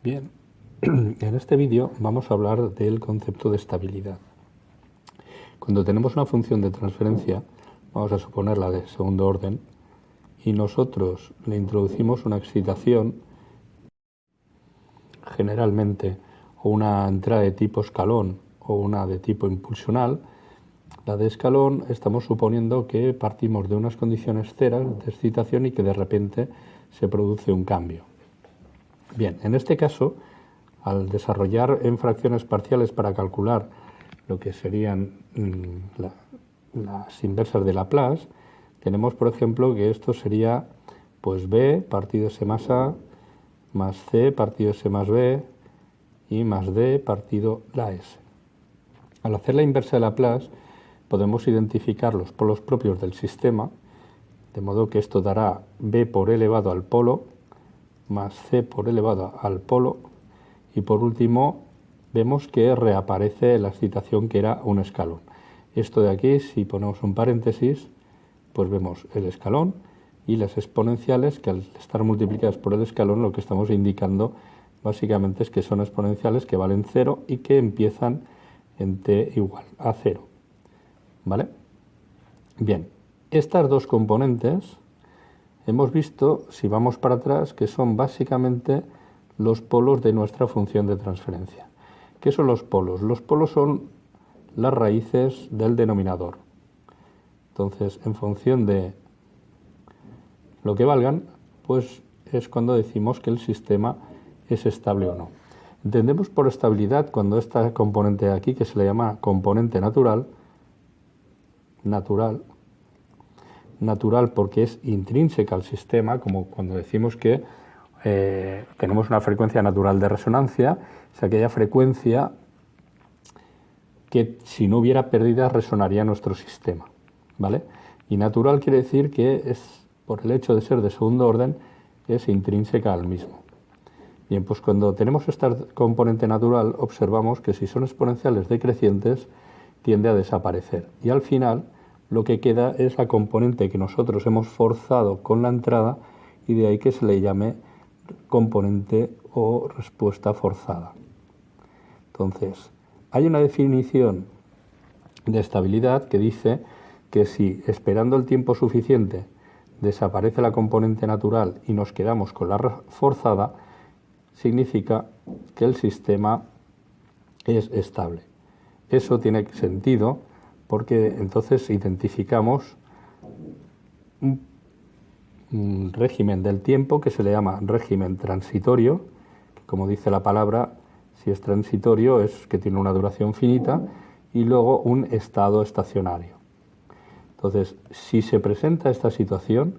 Bien, en este vídeo vamos a hablar del concepto de estabilidad. Cuando tenemos una función de transferencia, vamos a suponerla de segundo orden, y nosotros le introducimos una excitación, generalmente o una entrada de tipo escalón o una de tipo impulsional. La de escalón estamos suponiendo que partimos de unas condiciones ceras de excitación y que de repente se produce un cambio. Bien, en este caso, al desarrollar en fracciones parciales para calcular lo que serían las inversas de Laplace, tenemos, por ejemplo, que esto sería pues b partido s más a más c partido s más b y más d partido la s. Al hacer la inversa de Laplace, podemos identificar los polos propios del sistema, de modo que esto dará b por elevado al polo más c por elevado al polo, y por último vemos que reaparece la excitación que era un escalón. Esto de aquí, si ponemos un paréntesis, pues vemos el escalón y las exponenciales, que al estar multiplicadas por el escalón lo que estamos indicando básicamente es que son exponenciales que valen 0 y que empiezan en t igual a 0. ¿Vale? Bien, estas dos componentes hemos visto, si vamos para atrás, que son básicamente los polos de nuestra función de transferencia. ¿Qué son los polos? Los polos son las raíces del denominador. Entonces, en función de lo que valgan, pues es cuando decimos que el sistema es estable o no. Entendemos por estabilidad cuando esta componente de aquí, que se le llama componente natural porque es intrínseca al sistema, como cuando decimos que tenemos una frecuencia natural de resonancia, es aquella frecuencia que si no hubiera pérdidas resonaría nuestro sistema, ¿vale? Y natural quiere decir que es, por el hecho de ser de segundo orden, es intrínseca al mismo. Bien, pues cuando tenemos esta componente natural, observamos que si son exponenciales decrecientes, tiende a desaparecer. Y al final, lo que queda es la componente que nosotros hemos forzado con la entrada, y de ahí que se le llame componente o respuesta forzada. Entonces, hay una definición de estabilidad que dice que si esperando el tiempo suficiente desaparece la componente natural y nos quedamos con la forzada, significa que el sistema es estable. Eso tiene sentido porque entonces identificamos un régimen del tiempo que se le llama régimen transitorio, que como dice la palabra, si es transitorio es que tiene una duración finita, y luego un estado estacionario. Entonces, si se presenta esta situación,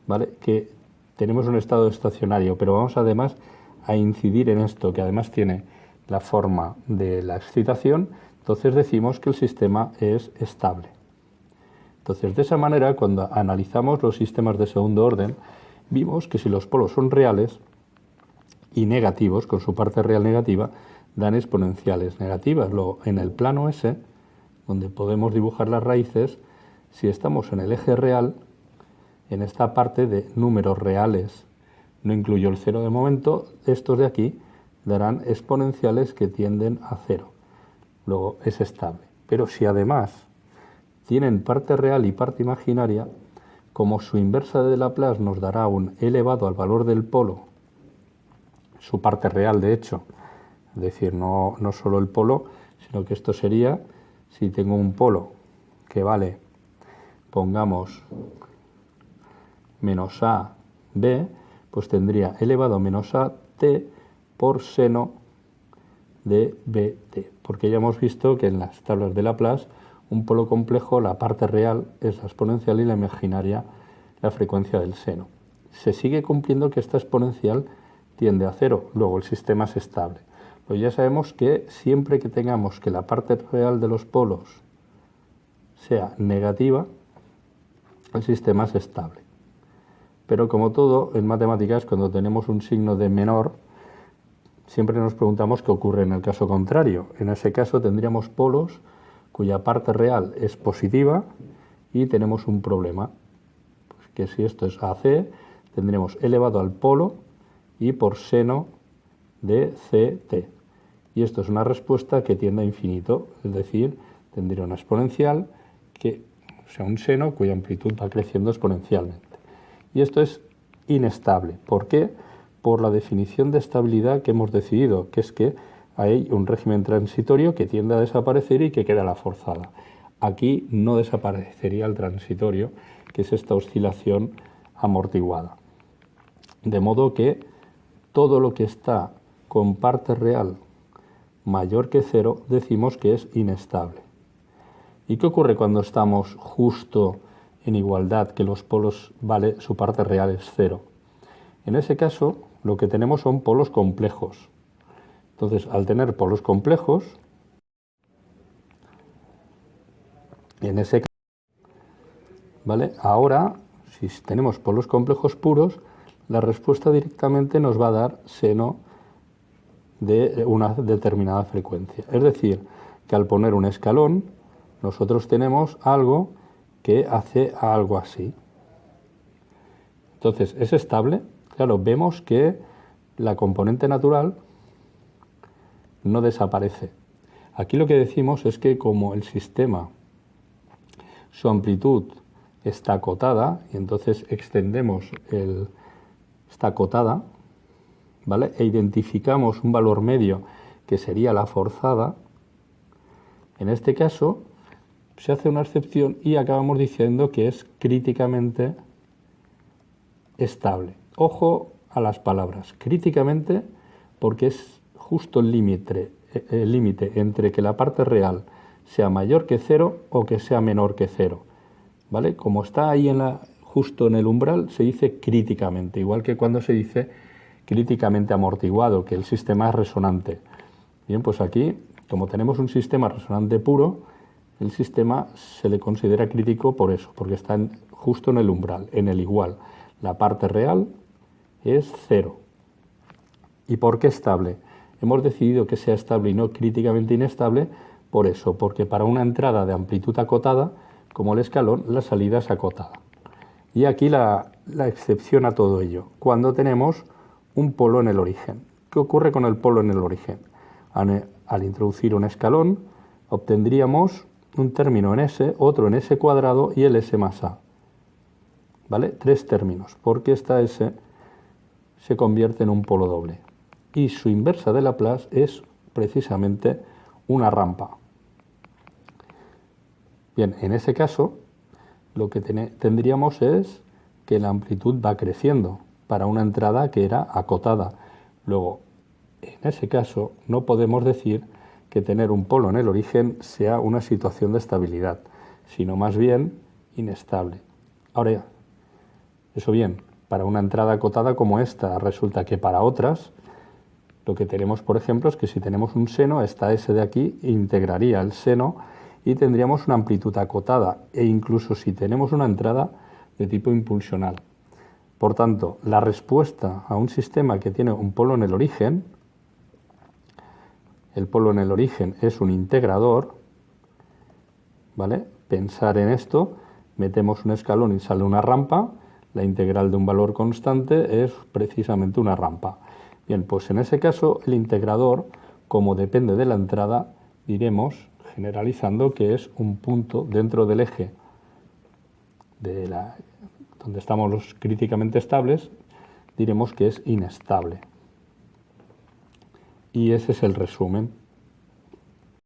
¿vale?, que tenemos un estado estacionario, pero vamos además a incidir en esto, que además tiene la forma de la excitación, entonces decimos que el sistema es estable. Entonces, de esa manera, cuando analizamos los sistemas de segundo orden, vimos que si los polos son reales y negativos, con su parte real negativa, dan exponenciales negativas. Luego, en el plano S, donde podemos dibujar las raíces, si estamos en el eje real, en esta parte de números reales, no incluyo el 0 de momento, estos de aquí darán exponenciales que tienden a 0. Luego es estable. Pero si además tienen parte real y parte imaginaria, como su inversa de Laplace nos dará un elevado al valor del polo, su parte real de hecho, es decir, no solo el polo, sino que esto sería, si tengo un polo que vale, pongamos, menos a b, pues tendría elevado a menos a t por seno de bt, porque ya hemos visto que en las tablas de Laplace un polo complejo, la parte real es la exponencial y la imaginaria la frecuencia del seno. Se sigue cumpliendo que esta exponencial tiende a 0, luego el sistema es estable. Pues ya sabemos que siempre que tengamos que la parte real de los polos sea negativa, el sistema es estable. Pero como todo en matemáticas, cuando tenemos un signo de menor, siempre nos preguntamos qué ocurre en el caso contrario. En ese caso tendríamos polos cuya parte real es positiva y tenemos un problema, que si esto es AC, tendremos elevado al polo y por seno de ct. Y esto es una respuesta que tiende a infinito, es decir, tendría una exponencial o sea, un seno cuya amplitud va creciendo exponencialmente. Y esto es inestable. ¿Por qué? Por la definición de estabilidad que hemos decidido, que es que hay un régimen transitorio que tiende a desaparecer y que queda la forzada. Aquí no desaparecería el transitorio, que es esta oscilación amortiguada. De modo que todo lo que está con parte real mayor que cero decimos que es inestable. ¿Y qué ocurre cuando estamos justo en igualdad, que los polos, su parte real es cero? En ese caso, lo que tenemos son polos complejos. Entonces, al tener polos complejos, en ese caso, ahora, si tenemos polos complejos puros, la respuesta directamente nos va a dar seno de una determinada frecuencia. Es decir, que al poner un escalón, nosotros tenemos algo que hace algo así. Entonces, ¿es estable? Claro, vemos que la componente natural no desaparece. Aquí lo que decimos es que como el sistema, su amplitud está acotada, y entonces extendemos está acotada, ¿vale? E identificamos un valor medio que sería la forzada, en este caso se hace una excepción y acabamos diciendo que es críticamente estable. Ojo a las palabras, críticamente, porque es justo el límite entre que la parte real sea mayor que cero o que sea menor que cero. ¿Vale? Como está ahí justo en el umbral, se dice críticamente, igual que cuando se dice críticamente amortiguado, que el sistema es resonante. Bien, pues aquí, como tenemos un sistema resonante puro, el sistema se le considera crítico por eso, porque está justo en el umbral, en el igual. La parte real es cero. ¿Y por qué estable? Hemos decidido que sea estable y no críticamente inestable por eso, porque para una entrada de amplitud acotada, como el escalón, la salida es acotada. Y aquí la excepción a todo ello, cuando tenemos un polo en el origen. ¿Qué ocurre con el polo en el origen? Al introducir un escalón, obtendríamos un término en S, otro en S cuadrado y el S más A. ¿Vale? Tres términos, porque esta S se convierte en un polo doble. Y su inversa de Laplace es precisamente una rampa. Bien, en ese caso, lo que tendríamos es que la amplitud va creciendo para una entrada que era acotada. Luego, en ese caso, no podemos decir que tener un polo en el origen sea una situación de estabilidad, sino más bien inestable. Ahora, eso bien, para una entrada acotada como esta, resulta que para otras, lo que tenemos, por ejemplo, es que si tenemos un seno, esta S de aquí integraría el seno y tendríamos una amplitud acotada, e incluso si tenemos una entrada de tipo impulsional. Por tanto, la respuesta a un sistema que tiene un polo en el origen, el polo en el origen es un integrador, ¿vale? Pensar en esto, metemos un escalón y sale una rampa, la integral de un valor constante es precisamente una rampa. Bien, pues en ese caso el integrador, como depende de la entrada, diremos, generalizando, que es un punto dentro del eje donde estamos los críticamente estables, diremos que es inestable. Y ese es el resumen.